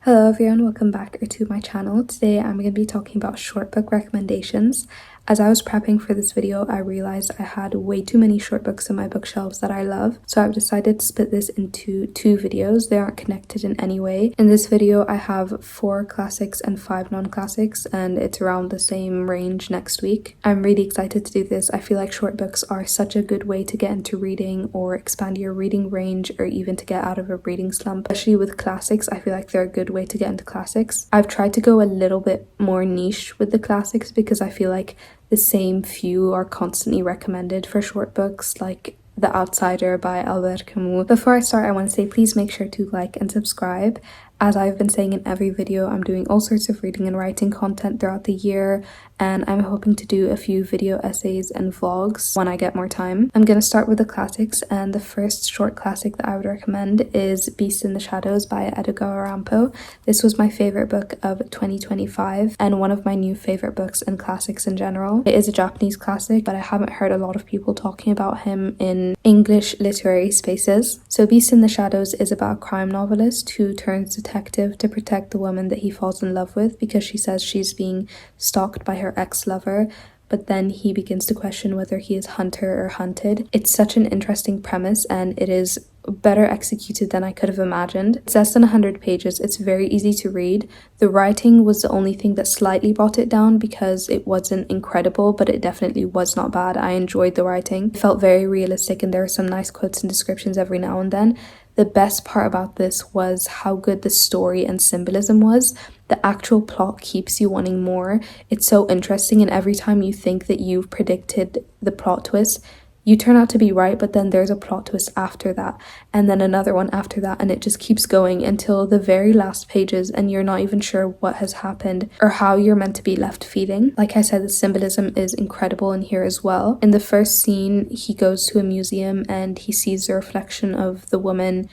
Hello everyone, welcome back to my channel. Today I'm going to be talking about short book recommendations. As I was prepping for this video, I realized I had way too many short books on my bookshelves that I love, so I've decided to split this into two videos. They aren't connected in any way. In this video, I have 4 classics and 5 non-classics, and it's around the same range next week. I'm really excited to do this. I feel like short books are such a good way to get into reading or expand your reading range, or even to get out of a reading slump. Especially with classics, I feel like they're a good way to get into classics. I've tried to go a little bit more niche with the classics because I feel like the same few are constantly recommended for short books, like The Outsider by Albert Camus. Before I start, I want to say please make sure to like and subscribe. As I've been saying in every video, I'm doing all sorts of reading and writing content throughout the year, and I'm hoping to do a few video essays and vlogs when I get more time. I'm going to start with the classics, and the first short classic that I would recommend is Beast in the Shadows by Edgar Allan Poe. This was my favorite book of 2025 and one of my new favorite books and classics in general. It is a Japanese classic, but I haven't heard a lot of people talking about him in English literary spaces. So Beast in the Shadows is about a crime novelist who turns detective to protect the woman that he falls in love with because she says she's being stalked by her ex-lover, but then he begins to question whether he is hunter or hunted. It's such an interesting premise, and it is better executed than I could have imagined. It's less than 100 pages. It's very easy to read. The writing was the only thing that slightly brought it down because it wasn't incredible, but it definitely was not bad. I enjoyed the writing. It felt very realistic, and there were some nice quotes and descriptions every now and then. The best part about this was how good the story and symbolism was. The actual plot keeps you wanting more. It's so interesting, and every time you think that you've predicted the plot twist, you turn out to be right, but then there's a plot twist after that, and then another one after that, and it just keeps going until the very last pages, and you're not even sure what has happened or how you're meant to be left feeling. Like I said, the symbolism is incredible in here as well. In the first scene, he goes to a museum and he sees the reflection of the woman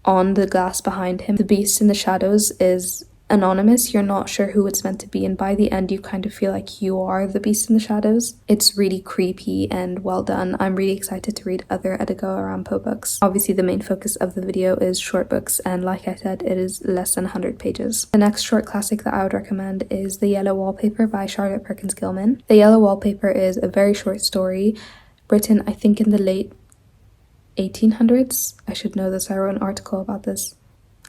on the glass behind him. The Beast in the Shadows is anonymous. You're not sure who it's meant to be, and by the end you kind of feel like you are the Beast in the Shadows. It's really creepy and well done. I'm really excited to read other Edgar Allan Poe books. Obviously the main focus of the video is short books, and like I said, it is less than 100 pages. The next short classic that I would recommend is The Yellow Wallpaper by Charlotte Perkins Gilman. The Yellow Wallpaper is a very short story written, I think, in the late 1800s. I should know this, I wrote an article about this.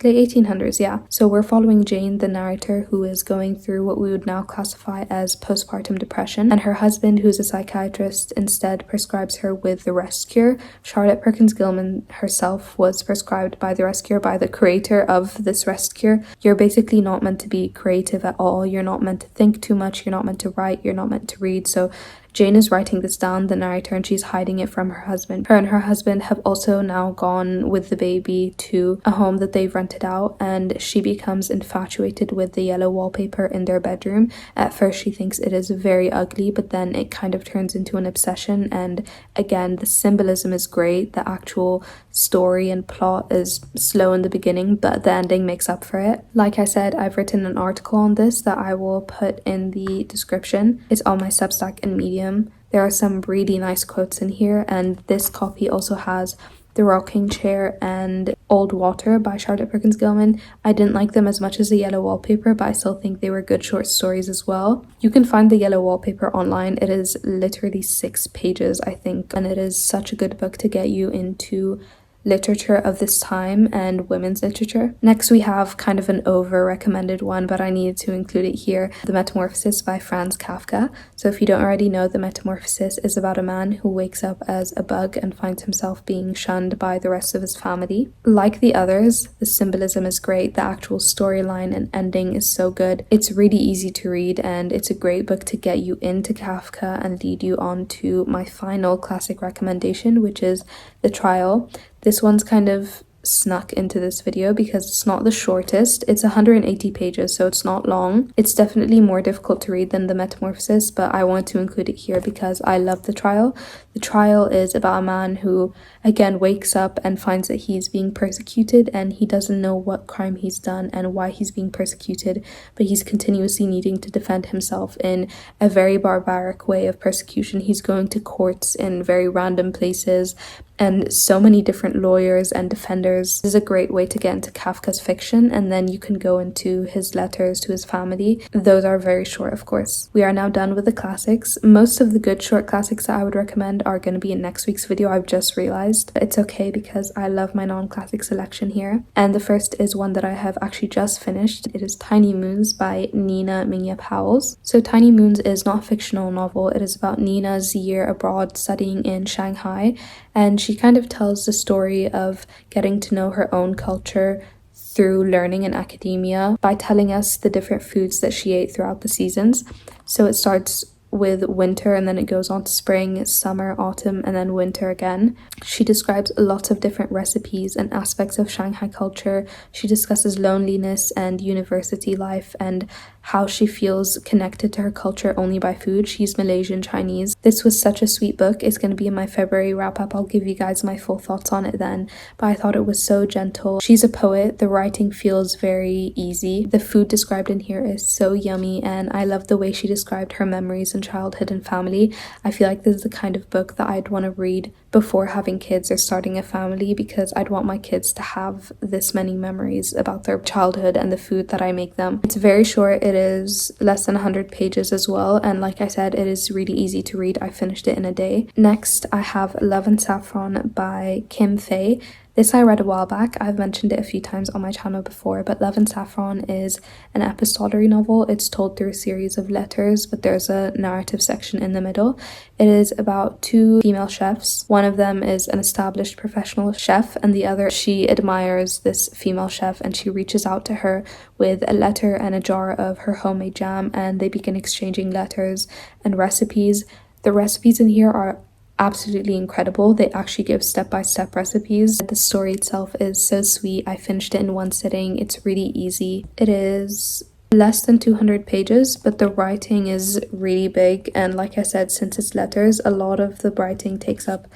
Late 1800s, yeah. So we're following Jane, the narrator, who is going through what we would now classify as postpartum depression, and her husband, who's a psychiatrist, instead prescribes her with the rest cure. Charlotte Perkins Gilman herself was prescribed by the rest cure by the creator of this rest cure. You're basically not meant to be creative at all. You're not meant to think too much. You're not meant to write. You're not meant to read. So Jane is writing this down, the narrator, and she's hiding it from her husband. Her and her husband have also now gone with the baby to a home that they've rented out, and she becomes infatuated with the yellow wallpaper in their bedroom. At first she thinks it is very ugly, but then it kind of turns into an obsession, and again, the symbolism is great. The actual story and plot is slow in the beginning, but the ending makes up for it. Like I said, I've written an article on this that I will put in the description. It's on my Substack and Medium. There are some really nice quotes in here, and this copy also has The Rocking Chair and Old Water by Charlotte Perkins Gilman. I didn't like them as much as The Yellow Wallpaper, but I still think they were good short stories as well. You can find The Yellow Wallpaper online. It is literally 6 pages, I think, and it is such a good book to get you into literature of this time and women's literature. Next we have kind of an over recommended one, but I needed to include it here, The Metamorphosis by Franz Kafka. So if you don't already know, The Metamorphosis is about a man who wakes up as a bug and finds himself being shunned by the rest of his family. Like the others, the symbolism is great, the actual storyline and ending is so good. It's really easy to read, and it's a great book to get you into Kafka and lead you on to my final classic recommendation, which is The Trial. This one's kind of snuck into this video because it's not the shortest. It's 180 pages, so it's not long. It's definitely more difficult to read than The Metamorphosis, but I want to include it here because I love The Trial. The Trial is about a man who, again, wakes up and finds that he's being persecuted, and he doesn't know what crime he's done and why he's being persecuted, but he's continuously needing to defend himself in a very barbaric way of persecution. He's going to courts in very random places, and so many different lawyers and defenders. This is a great way to get into Kafka's fiction, and then you can go into his letters to his family. Those are very short, of course. We are now done with the classics. Most of the good short classics that I would recommend are going to be in next week's video, I've just realized. It's okay because I love my non-classic selection here. And the first is one that I have actually just finished. It is Tiny Moons by Nina Mingya Powles. So Tiny Moons is not a fictional novel. It is about Nina's year abroad studying in Shanghai, and she kind of tells the story of getting to know her own culture through learning in academia by telling us the different foods that she ate throughout the seasons. So it starts with winter, and then it goes on to spring, summer, autumn, and then winter again. She describes lots of different recipes and aspects of Shanghai culture. She discusses loneliness and university life and how she feels connected to her culture only by food. She's Malaysian Chinese. This was such a sweet book. It's going to be in my February wrap up. I'll give you guys my full thoughts on it then, but I thought it was so gentle. She's a poet. The writing feels very easy. The food described in here is so yummy, and I love the way she described her memories and childhood and family. I feel like this is the kind of book that I'd want to read before having kids or starting a family, because I'd want my kids to have this many memories about their childhood and the food that I make them. It's very short. It is less than 100 pages as well, and like I said, it is really easy to read. I finished it in a day. Next, I have Love and Saffron by Kim Fay. This I read a while back. I've mentioned it a few times on my channel before, but Love and Saffron is an epistolary novel. It's told through a series of letters, but there's a narrative section in the middle. It is about two female chefs. One of them is an established professional chef, and the other, she admires this female chef, and she reaches out to her with a letter and a jar of her homemade jam, and they begin exchanging letters and recipes. The recipes in here are absolutely incredible. They actually give step-by-step recipes. The story itself is so sweet. I finished it in one sitting. It's really easy. It is less than 200 pages, but the writing is really big, and like I said, since it's letters, a lot of the writing takes up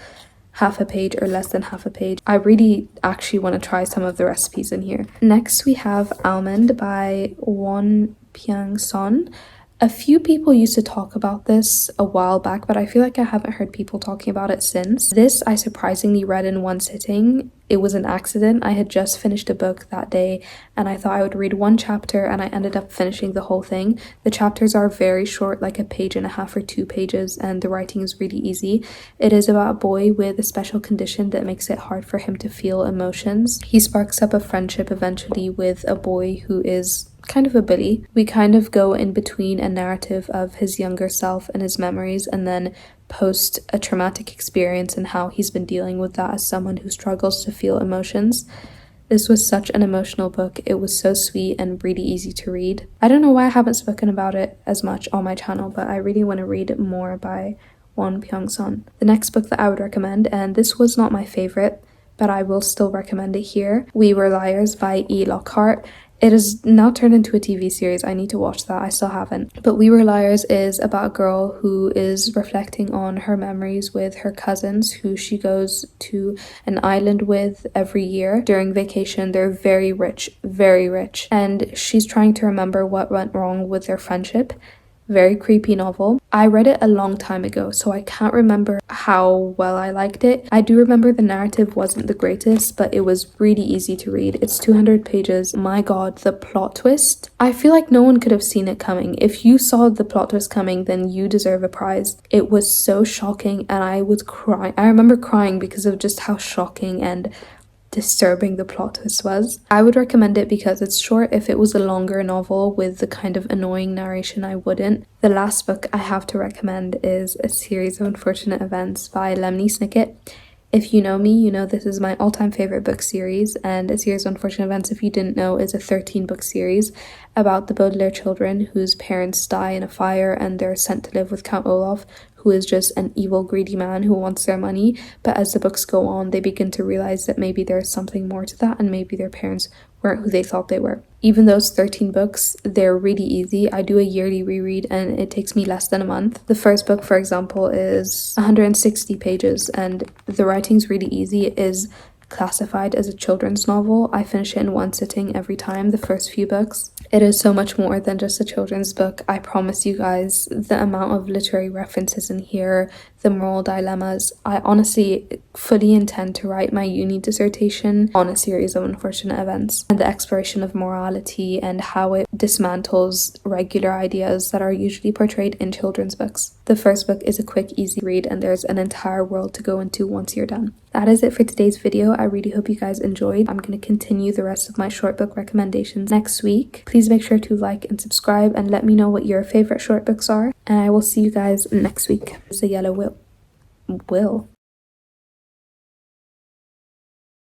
half a page or less than half a page. I really actually want to try some of the recipes in here. Next we have Almond by Won Pyang Son. A few people used to talk about this a while back, but I feel like I haven't heard people talking about it since. This I surprisingly read in one sitting. It was an accident. I had just finished a book that day, and I thought I would read one chapter, and I ended up finishing the whole thing. The chapters are very short, like a page and a half or 2 pages, and the writing is really easy. It is about a boy with a special condition that makes it hard for him to feel emotions. He sparks up a friendship eventually with a boy who is kind of a bully. We kind of go in between a narrative of his younger self and his memories, and then post a traumatic experience and how he's been dealing with that as someone who struggles to feel emotions. This was such an emotional book. It was so sweet and really easy to read. I don't know why I haven't spoken about it as much on my channel, but I really want to read more by Won Pyang Son. The next book that I would recommend, and this was not my favorite, but I will still recommend it here, We Were Liars by E. Lockhart. It is now turned into a TV series. I need to watch that. I still haven't. But We Were Liars is about a girl who is reflecting on her memories with her cousins, who she goes to an island with every year during vacation. They're very rich, and she's trying to remember what went wrong with their friendship. Very creepy novel. I read it a long time ago, so I can't remember how well I liked it. I do remember the narrative wasn't the greatest, but it was really easy to read. It's 200 pages. My god, the plot twist. I feel like no one could have seen it coming. If you saw the plot twist coming, then you deserve a prize. It was so shocking, and I was crying. I remember crying because of just how shocking and disturbing the plot twist was. I would recommend it because it's short. If it was a longer novel with the kind of annoying narration, I wouldn't. The last book I have to recommend is A Series of Unfortunate Events by Lemony Snicket. If you know me, you know this is my all-time favorite book series, and A Series of Unfortunate Events, if you didn't know, is a 13-book series about the Baudelaire children whose parents die in a fire and they're sent to live with Count Olaf, who is just an evil, greedy man who wants their money. But as the books go on, they begin to realize that maybe there's something more to that, and maybe their parents weren't who they thought they were. Even those 13 books, they're really easy. I do a yearly reread and it takes me less than a month. The first book, for example, is 160 pages and the writing's really easy. It is classified as a children's novel. I finish it in one sitting every time, the first few books. It is so much more than just a children's book. I promise you guys, the amount of literary references in here, the moral dilemmas. I honestly fully intend to write my uni dissertation on a series of unfortunate events and the exploration of morality and how it dismantles regular ideas that are usually portrayed in children's books. The first book is a quick, easy read, and there's an entire world to go into once you're done. That is it for today's video. I really hope you guys enjoyed. I'm going to continue the rest of my short book recommendations next week. Please make sure to like and subscribe and let me know what your favorite short books are. And I will see you guys next week. It's a yellow will.